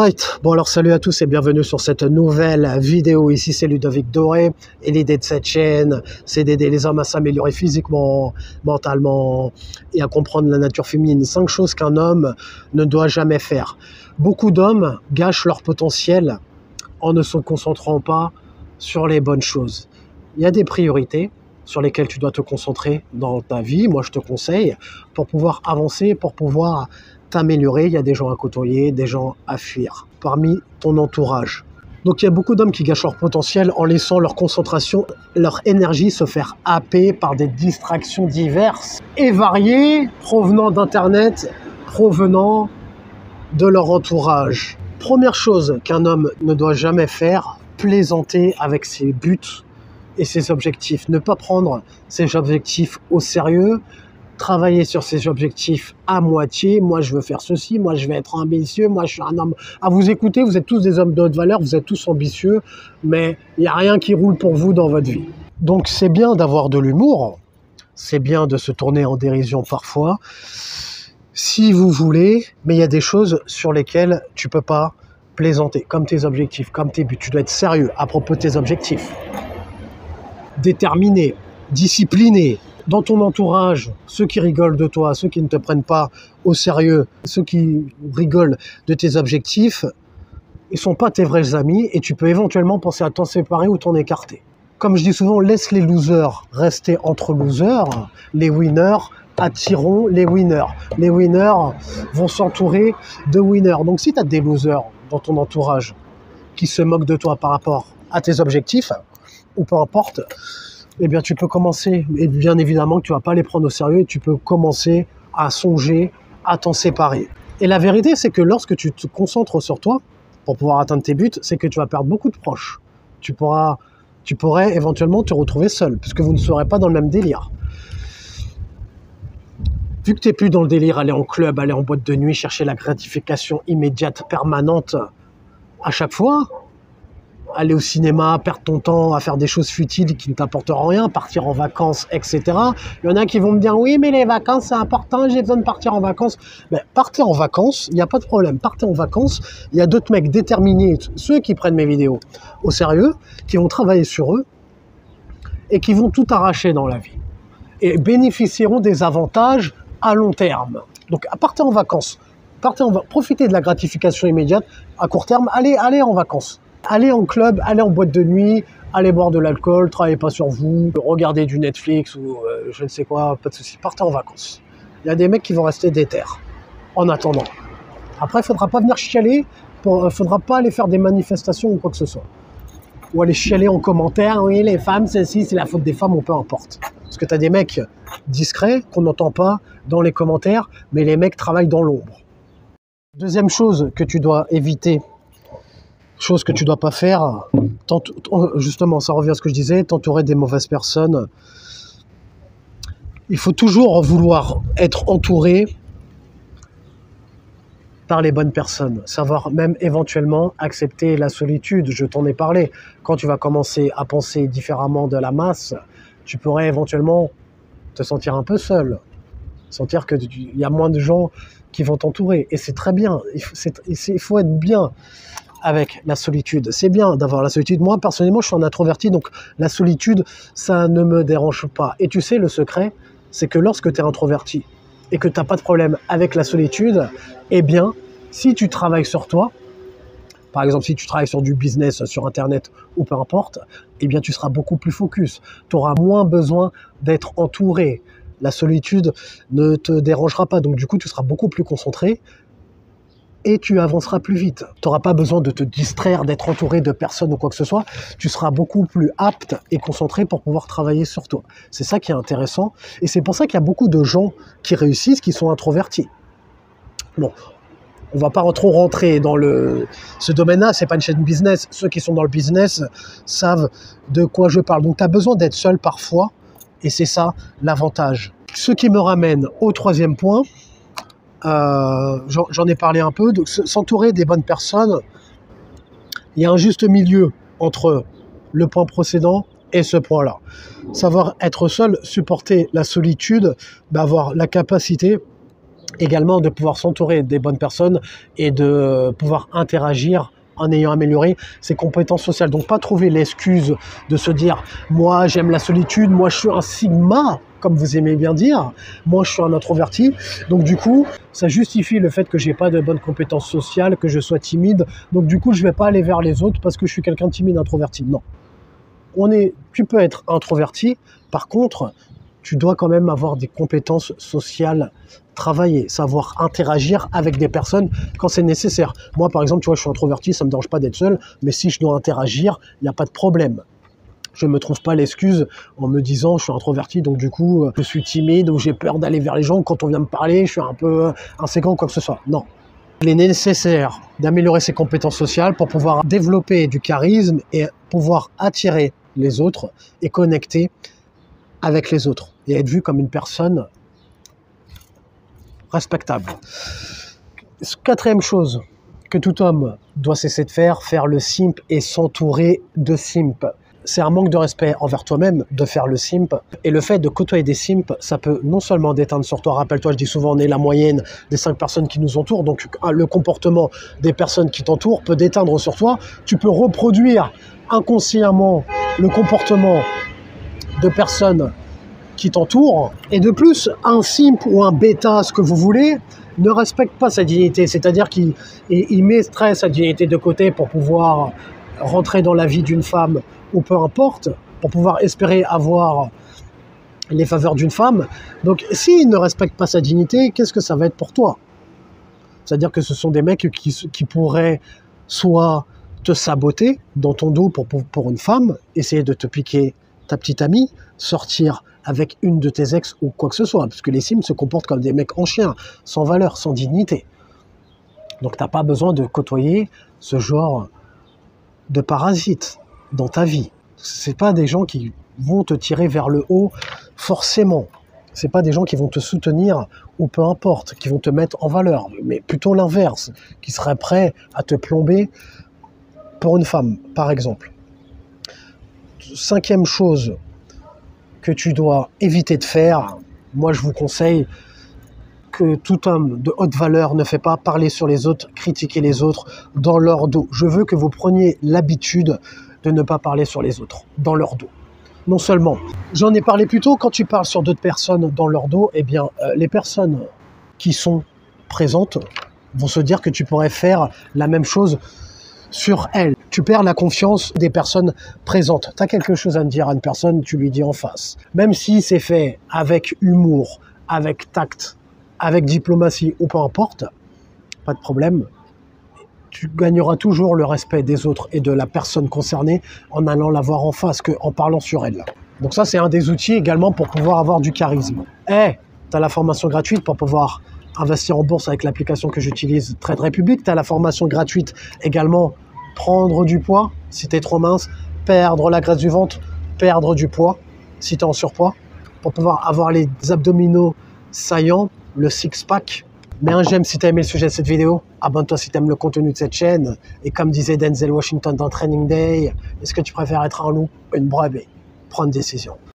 Alright, bon alors salut à tous et bienvenue sur cette nouvelle vidéo. Ici c'est Ludovic Doré et l'idée de cette chaîne c'est d'aider les hommes à s'améliorer physiquement, mentalement et à comprendre la nature féminine. 5 choses qu'un homme ne doit jamais faire. Beaucoup d'hommes gâchent leur potentiel en ne se concentrant pas sur les bonnes choses. Il y a des priorités sur lesquelles tu dois te concentrer dans ta vie, moi je te conseille, pour pouvoir avancer, pour pouvoir t'améliorer. Il y a des gens à côtoyer, des gens à fuir parmi ton entourage. Donc il y a beaucoup d'hommes qui gâchent leur potentiel en laissant leur concentration, leur énergie se faire happer par des distractions diverses et variées provenant d'internet, provenant de leur entourage. Première chose qu'un homme ne doit jamais faire, plaisanter avec ses buts et ses objectifs. Ne pas prendre ses objectifs au sérieux, travailler sur ses objectifs à moitié. Moi, je veux faire ceci, moi, je vais être ambitieux, moi, je suis un homme. À vous écouter, vous êtes tous des hommes de haute valeur, vous êtes tous ambitieux, mais il n'y a rien qui roule pour vous dans votre vie. Donc, c'est bien d'avoir de l'humour, c'est bien de se tourner en dérision parfois, si vous voulez, mais il y a des choses sur lesquelles tu ne peux pas plaisanter, comme tes objectifs, comme tes buts. Tu dois être sérieux à propos de tes objectifs. Déterminé, discipliné. Dans ton entourage, ceux qui rigolent de toi, ceux qui ne te prennent pas au sérieux, ceux qui rigolent de tes objectifs, ils ne sont pas tes vrais amis et tu peux éventuellement penser à t'en séparer ou t'en écarter. Comme je dis souvent, laisse les losers rester entre losers, les winners attireront les winners. Les winners vont s'entourer de winners. Donc si tu as des losers dans ton entourage qui se moquent de toi par rapport à tes objectifs, ou peu importe, eh bien, tu peux commencer, et bien évidemment que tu ne vas pas les prendre au sérieux, et tu peux commencer à songer à t'en séparer. Et la vérité, c'est que lorsque tu te concentres sur toi, pour pouvoir atteindre tes buts, c'est que tu vas perdre beaucoup de proches. Tu pourrais éventuellement te retrouver seul, puisque vous ne serez pas dans le même délire. Vu que tu n'es plus dans le délire, aller en club, aller en boîte de nuit, chercher la gratification immédiate, permanente, à chaque fois, aller au cinéma, perdre ton temps à faire des choses futiles qui ne t'apportent rien, partir en vacances, etc. Il y en a qui vont me dire « Oui, mais les vacances, c'est important, j'ai besoin de partir en vacances. » Ben, partez en vacances, il n'y a pas de problème. Partez en vacances. Il y a d'autres mecs déterminés, ceux qui prennent mes vidéos au sérieux, qui vont travailler sur eux et qui vont tout arracher dans la vie et bénéficieront des avantages à long terme. Donc, partez en vacances. Profitez de la gratification immédiate. À court terme, allez en vacances. Allez en club, allez en boîte de nuit, allez boire de l'alcool, travaillez pas sur vous, regardez du Netflix ou je ne sais quoi, pas de soucis. Partez en vacances. Il y a des mecs qui vont rester déter en attendant. Après, il ne faudra pas venir chialer, faudra pas aller faire des manifestations ou quoi que ce soit. Ou aller chialer en commentaire, oui, les femmes, c'est la faute des femmes, ou peu importe. Parce que tu as des mecs discrets qu'on n'entend pas dans les commentaires, mais les mecs travaillent dans l'ombre. Deuxième chose que tu dois éviter, chose que tu ne dois pas faire, justement, ça revient à ce que je disais, t'entourer des mauvaises personnes. Il faut toujours vouloir être entouré par les bonnes personnes. Savoir même éventuellement accepter la solitude, je t'en ai parlé. Quand tu vas commencer à penser différemment de la masse, tu pourrais éventuellement te sentir un peu seul. Sentir qu'il y a moins de gens qui vont t'entourer. Et c'est très bien. Il faut être bien avec la solitude. C'est bien d'avoir la solitude. Moi, personnellement, je suis un introverti, donc la solitude, ça ne me dérange pas. Et tu sais, le secret, c'est que lorsque tu es introverti et que tu n'as pas de problème avec la solitude, eh bien, si tu travailles sur toi, par exemple, si tu travailles sur du business, sur Internet ou peu importe, eh bien, tu seras beaucoup plus focus. Tu auras moins besoin d'être entouré. La solitude ne te dérangera pas. Donc, du coup, tu seras beaucoup plus concentré et tu avanceras plus vite. Tu n'auras pas besoin de te distraire, d'être entouré de personnes ou quoi que ce soit. Tu seras beaucoup plus apte et concentré pour pouvoir travailler sur toi. C'est ça qui est intéressant. Et c'est pour ça qu'il y a beaucoup de gens qui réussissent, qui sont introvertis. Bon, on ne va pas trop rentrer dans ce domaine-là. Ce n'est pas une chaîne business. Ceux qui sont dans le business savent de quoi je parle. Donc, tu as besoin d'être seul parfois. Et c'est ça l'avantage. Ce qui me ramène au troisième point. J'en ai parlé un peu, donc s'entourer des bonnes personnes. Il y a un juste milieu entre le point précédent et ce point-là. Savoir être seul, supporter la solitude, avoir la capacité également de pouvoir s'entourer des bonnes personnes et de pouvoir interagir en ayant amélioré ses compétences sociales. Donc pas trouver l'excuse de se dire « moi j'aime la solitude, moi je suis un sigma », comme vous aimez bien dire, moi je suis un introverti. Donc du coup, ça justifie le fait que j'ai pas de bonnes compétences sociales, que je sois timide. Donc du coup, je vais pas aller vers les autres parce que je suis quelqu'un de timide, introverti. Non. Tu peux être introverti, par contre, tu dois quand même avoir des compétences sociales travailler, savoir interagir avec des personnes quand c'est nécessaire. Moi, par exemple, tu vois, je suis introverti, ça me dérange pas d'être seul, mais si je dois interagir, il n'y a pas de problème. Je ne me trouve pas l'excuse en me disant je suis introverti, donc du coup, je suis timide ou j'ai peur d'aller vers les gens. Quand on vient me parler, je suis un peu insécure ou quoi que ce soit. Non. Il est nécessaire d'améliorer ses compétences sociales pour pouvoir développer du charisme et pouvoir attirer les autres et connecter avec les autres et être vu comme une personne respectable. Quatrième chose que tout homme doit cesser de faire le simp et s'entourer de simp. C'est un manque de respect envers toi-même de faire le simp. Et le fait de côtoyer des simps, ça peut non seulement déteindre sur toi. Rappelle-toi, je dis souvent, on est la moyenne des 5 personnes qui nous entourent. Donc, le comportement des personnes qui t'entourent peut déteindre sur toi. Tu peux reproduire inconsciemment le comportement de personnes qui t'entourent. Et de plus, un simp ou un bêta, ce que vous voulez, ne respecte pas sa dignité. C'est-à-dire qu'il mettrait sa dignité de côté pour pouvoir rentrer dans la vie d'une femme ou peu importe, pour pouvoir espérer avoir les faveurs d'une femme. Donc, s'il ne respecte pas sa dignité, qu'est-ce que ça va être pour toi? C'est-à-dire que ce sont des mecs qui pourraient soit te saboter dans ton dos pour une femme, essayer de te piquer ta petite amie, sortir avec une de tes ex ou quoi que ce soit, parce que les sims se comportent comme des mecs en chien, sans valeur, sans dignité. Donc, tu n'as pas besoin de côtoyer ce genre de parasites dans ta vie. C'est pas des gens qui vont te tirer vers le haut forcément. C'est pas des gens qui vont te soutenir ou peu importe, qui vont te mettre en valeur, mais plutôt l'inverse, qui seraient prêts à te plomber pour une femme, par exemple. Cinquième chose que tu dois éviter de faire, moi je vous conseille que tout homme de haute valeur ne fait pas parler sur les autres, critiquer les autres dans leur dos. Je veux que vous preniez l'habitude de ne pas parler sur les autres, dans leur dos. Non seulement, j'en ai parlé plus tôt, quand tu parles sur d'autres personnes dans leur dos, eh bien, les personnes qui sont présentes vont se dire que tu pourrais faire la même chose sur elles. Tu perds la confiance des personnes présentes. Tu as quelque chose à dire à une personne, tu lui dis en face. Même si c'est fait avec humour, avec tact, avec diplomatie ou peu importe, pas de problème. Tu gagneras toujours le respect des autres et de la personne concernée en allant la voir en face qu'en parlant sur elle. Donc ça, c'est un des outils également pour pouvoir avoir du charisme. Et tu as la formation gratuite pour pouvoir investir en bourse avec l'application que j'utilise, Trade Republic. Tu as la formation gratuite également, prendre du poids si tu es trop mince, perdre la graisse du ventre, perdre du poids si tu es en surpoids, pour pouvoir avoir les abdominaux saillants, le six-pack. Mets un j'aime si tu as aimé le sujet de cette vidéo. Abonne-toi si tu aimes le contenu de cette chaîne. Et comme disait Denzel Washington dans Training Day, est-ce que tu préfères être un loup ou une brebis? Prends une décision.